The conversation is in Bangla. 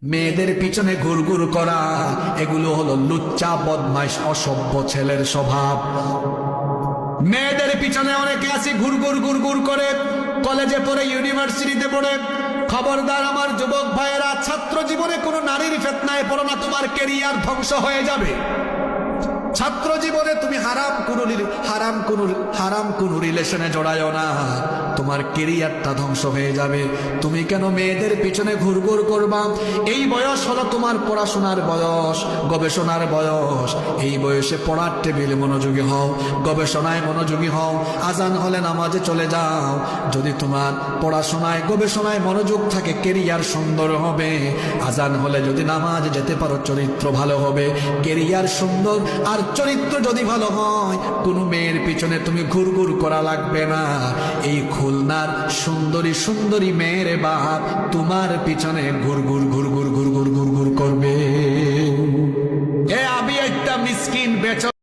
মেয়েদের পিছনে ঘুরঘুর করা এগুলো হলো লুচ্চা বদমাইশ অসভ্য ছেলের স্বভাব। মেয়েদের পিছনে অনেকে আছে ঘুরঘুর ঘুরঘুর করে, কলেজে পড়ে, ইউনিভার্সিটিতে পড়ে। খবরদার আমার যুবক ভাইয়েরা, ছাত্র জীবনে কোনো নারীর ফিতনায় পড়ো না, তোমার ক্যারিয়ার ধ্বংস হয়ে যাবে। ছাত্র জীবনে তুমি হারাম কোন রিলেশনে জড়ায়ও না, তোমার ক্যারিয়ারটা ধ্বংস হয়ে যাবে। তুমি কেন মেয়েদের পিছনে ঘুরঘুর করবা? এই বয়স হলো তোমার পড়াশোনার বয়স, গবেষণার বয়স। এই বয়সে পড়ার টেবিলে মনোযোগী হও, গবেষণায় মনোযোগী হও। আজান হলে নামাজে চলে যাও। যদি তোমার পড়াশোনায় গবেষণায় মনোযোগ থাকে, ক্যারিয়ার সুন্দর হবে। আজান হলে যদি নামাজ যেতে পারো, চরিত্র ভালো হবে, ক্যারিয়ার সুন্দর। আর চরিত্র যদি ভালো হয়, কোনো মেয়ের পিছনে তুমি ঘুরঘুর করা লাগবে না। এই খুলনার সুন্দরী সুন্দরী মেয়ের বাপ তোমার পিছনে ঘুরঘুর ঘুরঘুর ঘুরঘুর ঘুরঘুর করবে। এ আমি একটা মিসকিন বেচ